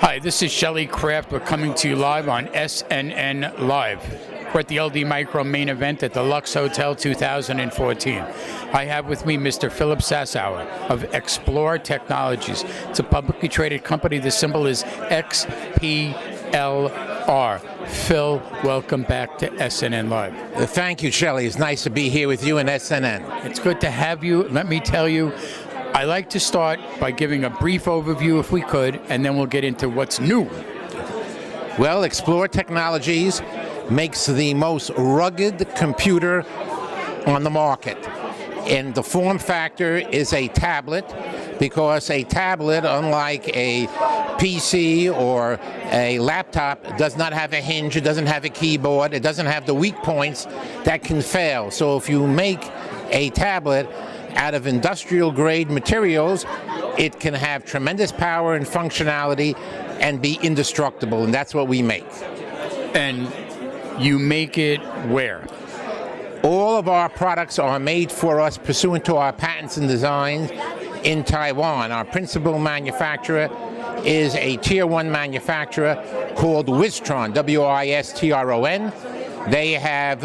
Hi, this is Shelley Kraft. We're coming to you live on SNNLive. We're at the LD Micro main event at the Lux Hotel 2014. I have with me Mr. Philip Sassower of Xplore Technologies. It's a publicly traded company. The symbol is XPLR. Phil, welcome back to SNNLive. Thank you, Shelley. It's nice to be here with you in SNN. It's good to have you. Let me tell you, I like to start by giving a brief overview, if we could, and then we'll get into what's new. Well, Xplore Technologies makes the most rugged computer on the market. And the form factor is a tablet, because a tablet, unlike a PC or a laptop, does not have a hinge, it doesn't have a keyboard, it doesn't have the weak points that can fail. So if you make a tablet out of industrial grade materials, it can have tremendous power and functionality and be indestructible, and that's what we make. And you make it where? All of our products are made for us pursuant to our patents and designs in Taiwan. Our principal manufacturer is a tier 1 manufacturer called Wistron, W-I-S-T-R-O-N. They have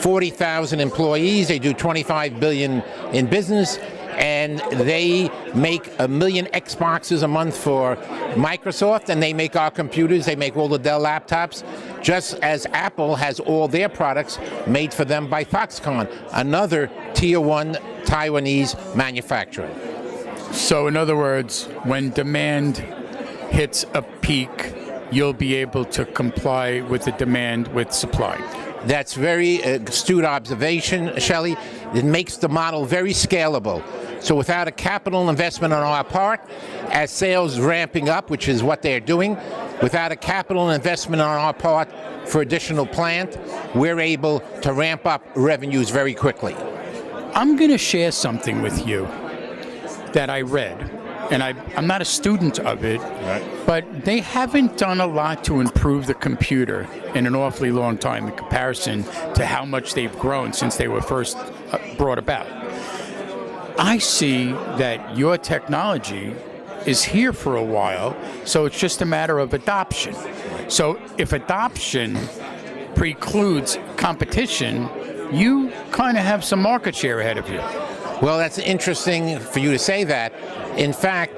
40,000 employees. They do $25 billion in business, and they make 1 million Xboxes a month for Microsoft, and they make our computers. They make all the Dell laptops, just as Apple has all their products made for them by Foxconn, another tier 1 Taiwanese manufacturer. So in other words, when demand hits a peak, you'll be able to comply with the demand with supply. That's very astute observation, Shelley. It makes the model very scalable. So without a capital investment on our part, as sales ramping up, which is what they're doing, without a capital investment on our part for additional plant, we're able to ramp up revenues very quickly. I'm going to share something with you that I read. And I'm not a student of it, right, but they haven't done a lot to improve the computer in an awfully long time in comparison to how much they've grown since they were first brought about. I see that your technology is here for a while, so it's just a matter of adoption. So if adoption precludes competition, you kind of have some market share ahead of you. Well, that's interesting for you to say that. In fact,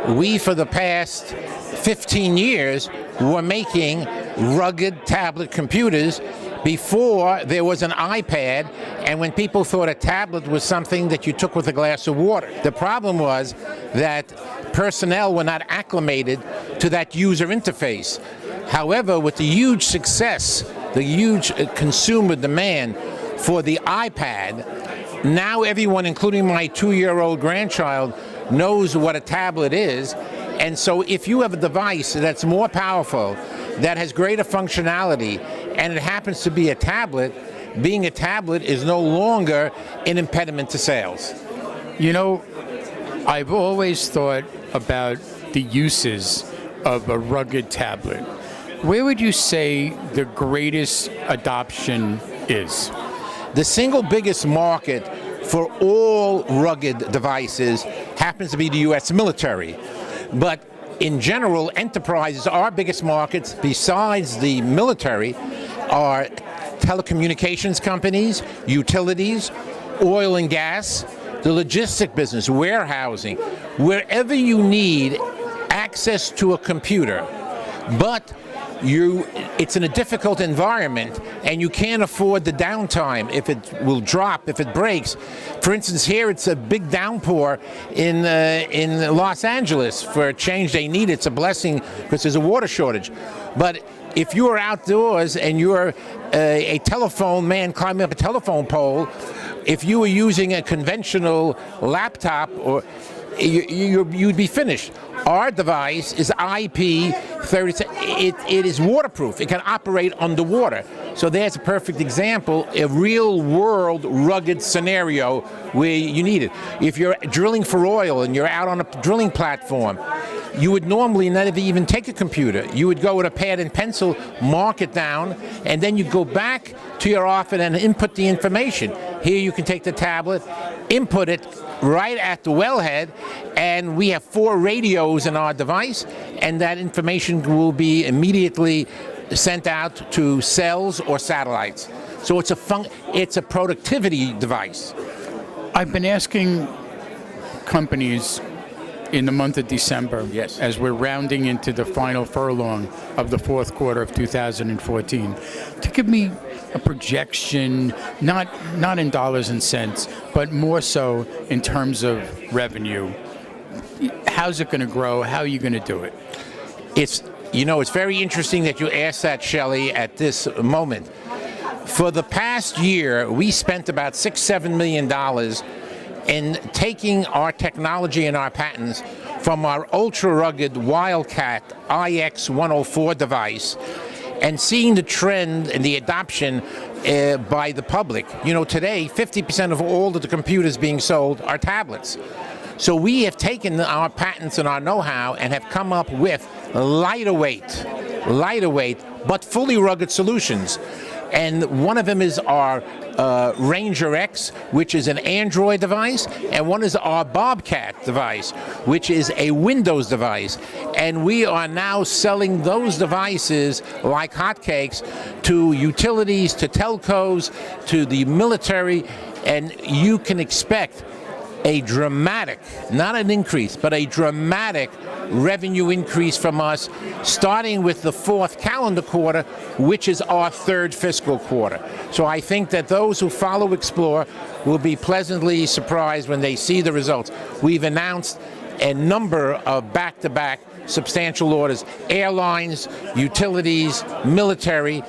we, for the past 15 years, were making rugged tablet computers before there was an iPad, and when people thought a tablet was something that you took with a glass of water. The problem was that personnel were not acclimated to that user interface. However, with the huge success, the huge consumer demand for the iPad, now everyone, including my 2-year-old grandchild, knows what a tablet is. And so if you have a device that's more powerful, that has greater functionality, and it happens to be a tablet, being a tablet is no longer an impediment to sales. You know, I've always thought about the uses of a rugged tablet. Where would you say the greatest adoption is? The single biggest market for all rugged devices happens to be the U.S. military. But in general, enterprises, our biggest markets besides the military are telecommunications companies, utilities, oil and gas, the logistic business, warehousing, wherever you need access to a computer. But it's in a difficult environment, and you can't afford the downtime if it will drop, if it breaks. For instance, here it's a big downpour in Los Angeles. For a change they need, it's a blessing because there's a water shortage. But if you are outdoors and you're a telephone man climbing up a telephone pole, if you were using a conventional laptop, or you'd be finished. Our device is IP37. It is waterproof. It can operate underwater. So there's a perfect example, a real-world rugged scenario where you need it. If you're drilling for oil and you're out on a drilling platform, you would normally not even take a computer. You would go with a pad and pencil, mark it down, and then you go back to your office and input the information. Here you can take the tablet, input it, right at the wellhead, and we have 4 radios in our device, and that information will be immediately sent out to cells or satellites. So it's a productivity device. I've been asking companies in the month of December, Yes, as we're rounding into the final furlong of the fourth quarter of 2014, to give me a projection, not in dollars and cents, but more so in terms of revenue. How's it going to grow? How are you going to do it? It's very interesting that you asked that, Shelley, at this moment. For the past year, we spent about $6-7 million in taking our technology and our patents from our ultra-rugged Wildcat IX104 device and seeing the trend and the adoption by the public. Today, 50% of all of the computers being sold are tablets. So we have taken our patents and our know-how and have come up with lighter weight, but fully rugged solutions. And one of them is our Ranger X, which is an Android device, and one is our Bobcat device, which is a Windows device. And we are now selling those devices like hotcakes to utilities, to telcos, to the military, and you can expect a dramatic, not an increase, but a dramatic revenue increase from us, starting with the 4th calendar quarter, which is our 3rd fiscal quarter. So I think that those who follow Xplore will be pleasantly surprised when they see the results. We've announced a number of back-to-back substantial orders, airlines, utilities, military,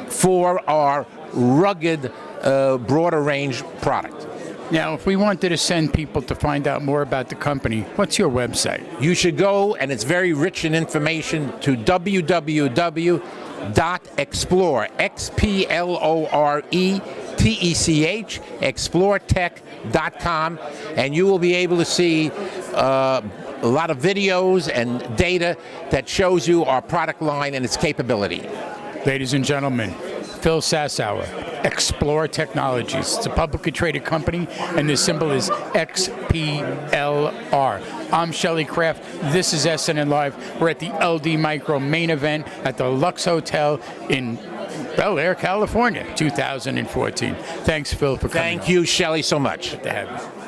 for our rugged, broader range product. Now, if we wanted to send people to find out more about the company, what's your website? You should go, and it's very rich in information, to www.xplore, XPLORE, exploretech.com, and you will be able to see a lot of videos and data that shows you our product line and its capability. Ladies and gentlemen, Phil Sassower, Xplore Technologies. It's a publicly traded company, and the symbol is XPLR. I'm Shelley Kraft. This is SNNLive. We're at the LD Micro main event at the Lux Hotel in Bel Air, California, 2014. Thanks, Phil, for coming. Thank you, Shelley, so much. Good to have you.